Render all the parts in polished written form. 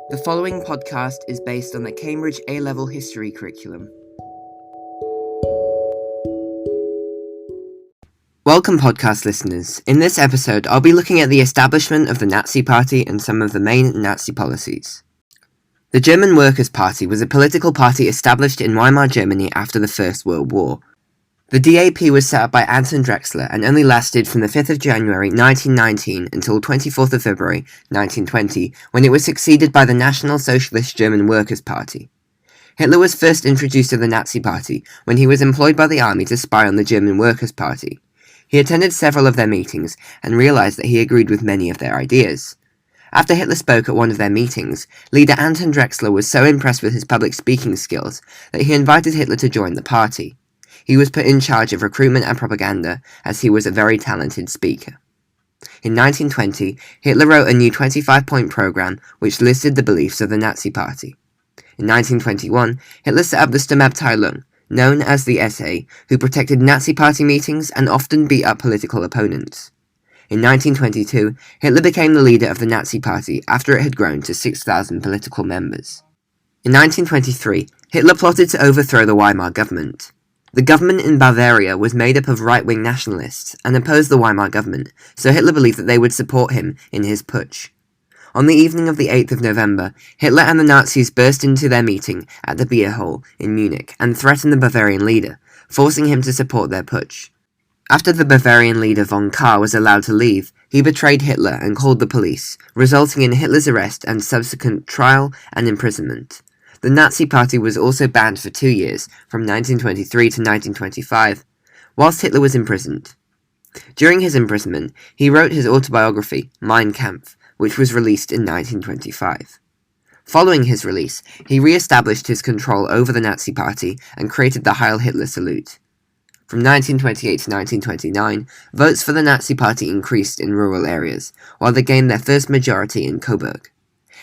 The following podcast is based on the Cambridge A-Level History curriculum. Welcome, podcast listeners. In this episode, I'll be looking at the establishment of the Nazi Party and some of the main Nazi policies. The German Workers' Party was a political party established in Weimar Germany after the First World War. The DAP was set up by Anton Drexler and only lasted from the 5th of January 1919 until 24th of February 1920, when it was succeeded by the National Socialist German Workers' Party. Hitler was first introduced to the Nazi Party when he was employed by the army to spy on the German Workers' Party. He attended several of their meetings and realized that he agreed with many of their ideas. After Hitler spoke at one of their meetings, leader Anton Drexler was so impressed with his public speaking skills that he invited Hitler to join the party. He was put in charge of recruitment and propaganda, as he was a very talented speaker. In 1920, Hitler wrote a new 25-point program which listed the beliefs of the Nazi Party. In 1921, Hitler set up the Sturmabteilung, known as the SA, who protected Nazi Party meetings and often beat up political opponents. In 1922, Hitler became the leader of the Nazi Party after it had grown to 6,000 political members. In 1923, Hitler plotted to overthrow the Weimar government. The government in Bavaria was made up of right-wing nationalists and opposed the Weimar government, so Hitler believed that they would support him in his putsch. On the evening of the 8th of November, Hitler and the Nazis burst into their meeting at the beer hall in Munich and threatened the Bavarian leader, forcing him to support their putsch. After the Bavarian leader von Kahr was allowed to leave, he betrayed Hitler and called the police, resulting in Hitler's arrest and subsequent trial and imprisonment. The Nazi Party was also banned for 2 years, from 1923 to 1925, whilst Hitler was imprisoned. During his imprisonment, he wrote his autobiography, Mein Kampf, which was released in 1925. Following his release, he re-established his control over the Nazi Party and created the Heil Hitler salute. From 1928 to 1929, votes for the Nazi Party increased in rural areas, while they gained their first majority in Coburg.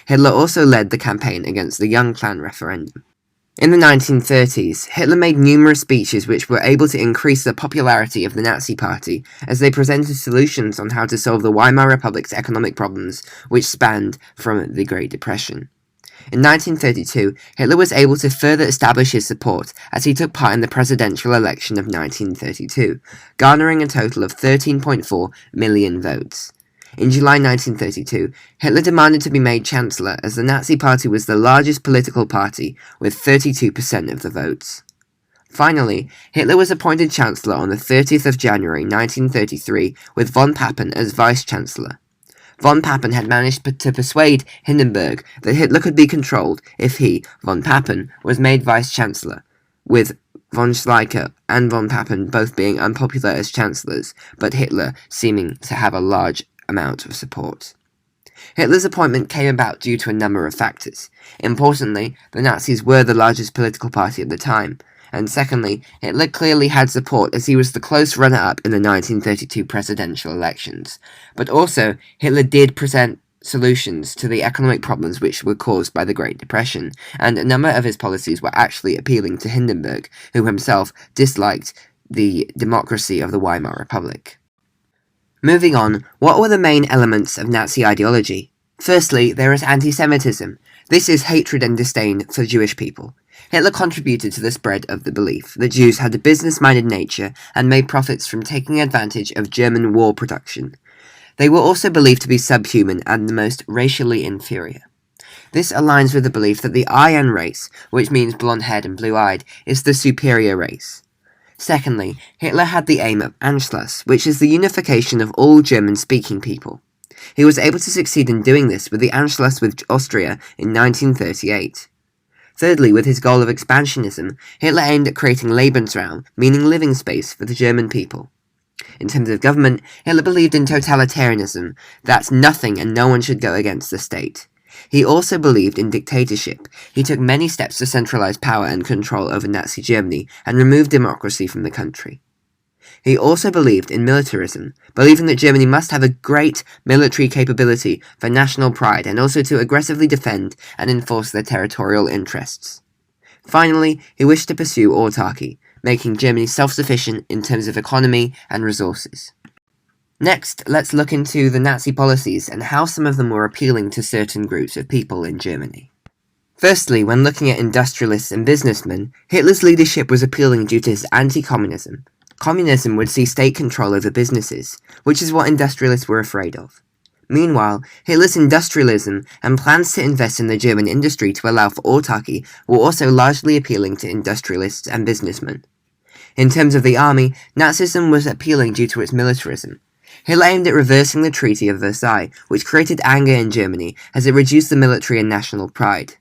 Hitler also led the campaign against the Young Plan referendum. In the 1930s, Hitler made numerous speeches which were able to increase the popularity of the Nazi Party, as they presented solutions on how to solve the Weimar Republic's economic problems, which spanned from the Great Depression. In 1932, Hitler was able to further establish his support as he took part in the presidential election of 1932, garnering a total of 13.4 million votes. In July 1932, Hitler demanded to be made Chancellor as the Nazi Party was the largest political party, with 32% of the votes. Finally, Hitler was appointed Chancellor on the 30th of January 1933, with von Papen as Vice-Chancellor. Von Papen had managed to persuade Hindenburg that Hitler could be controlled if he, von Papen, was made Vice-Chancellor, with von Schleicher and von Papen both being unpopular as Chancellors, but Hitler seeming to have a large amount of support. Hitler's appointment came about due to a number of factors. Importantly, the Nazis were the largest political party at the time, and secondly, Hitler clearly had support as he was the close runner-up in the 1932 presidential elections. But also, Hitler did present solutions to the economic problems which were caused by the Great Depression, and a number of his policies were actually appealing to Hindenburg, who himself disliked the democracy of the Weimar Republic. Moving on, what were the main elements of Nazi ideology? Firstly, there is anti-Semitism. This is hatred and disdain for Jewish people. Hitler contributed to the spread of the belief that Jews had a business-minded nature and made profits from taking advantage of German war production. They were also believed to be subhuman and the most racially inferior. This aligns with the belief that the Aryan race, which means blonde-haired and blue-eyed, is the superior race. Secondly, Hitler had the aim of Anschluss, which is the unification of all German-speaking people. He was able to succeed in doing this with the Anschluss with Austria in 1938. Thirdly, with his goal of expansionism, Hitler aimed at creating Lebensraum, meaning living space for the German people. In terms of government, Hitler believed in totalitarianism, that nothing and no one should go against the state. He also believed in dictatorship. He took many steps to centralize power and control over Nazi Germany and remove democracy from the country. He also believed in militarism, believing that Germany must have a great military capability for national pride and also to aggressively defend and enforce their territorial interests. Finally, he wished to pursue autarky, making Germany self-sufficient in terms of economy and resources. Next, let's look into the Nazi policies and how some of them were appealing to certain groups of people in Germany. Firstly, when looking at industrialists and businessmen, Hitler's leadership was appealing due to his anti-communism. Communism would see state control over businesses, which is what industrialists were afraid of. Meanwhile, Hitler's industrialism and plans to invest in the German industry to allow for autarky were also largely appealing to industrialists and businessmen. In terms of the army, Nazism was appealing due to its militarism. Hitler aimed at reversing the Treaty of Versailles, which created anger in Germany as it reduced the military and national pride.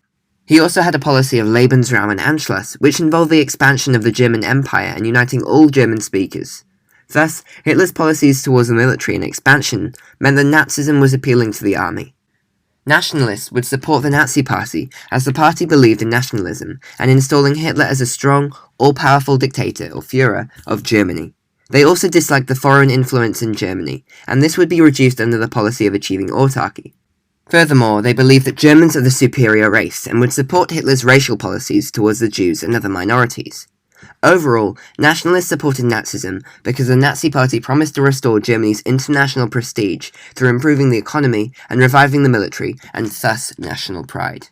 He also had a policy of Lebensraum and Anschluss, which involved the expansion of the German Empire and uniting all German speakers. Thus, Hitler's policies towards the military and expansion meant that Nazism was appealing to the army. Nationalists would support the Nazi Party, as the party believed in nationalism and installing Hitler as a strong, all-powerful dictator, or Führer, of Germany. They also disliked the foreign influence in Germany, and this would be reduced under the policy of achieving autarky. Furthermore, they believed that Germans are the superior race and would support Hitler's racial policies towards the Jews and other minorities. Overall, nationalists supported Nazism because the Nazi Party promised to restore Germany's international prestige through improving the economy and reviving the military, and thus national pride.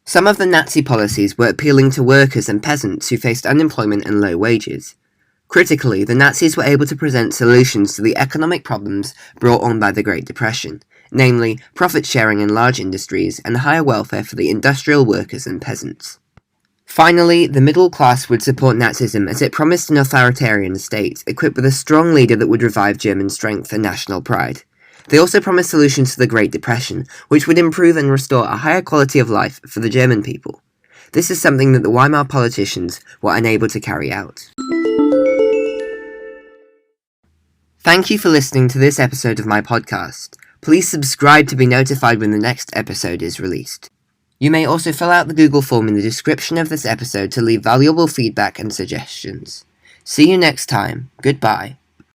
Some of the Nazi policies were appealing to workers and peasants who faced unemployment and low wages. Critically, the Nazis were able to present solutions to the economic problems brought on by the Great Depression, namely profit-sharing in large industries and higher welfare for the industrial workers and peasants. Finally, the middle class would support Nazism as it promised an authoritarian state, equipped with a strong leader that would revive German strength and national pride. They also promised solutions to the Great Depression, which would improve and restore a higher quality of life for the German people. This is something that the Weimar politicians were unable to carry out. Thank you for listening to this episode of my podcast. Please subscribe to be notified when the next episode is released. You may also fill out the Google form in the description of this episode to leave valuable feedback and suggestions. See you next time. Goodbye.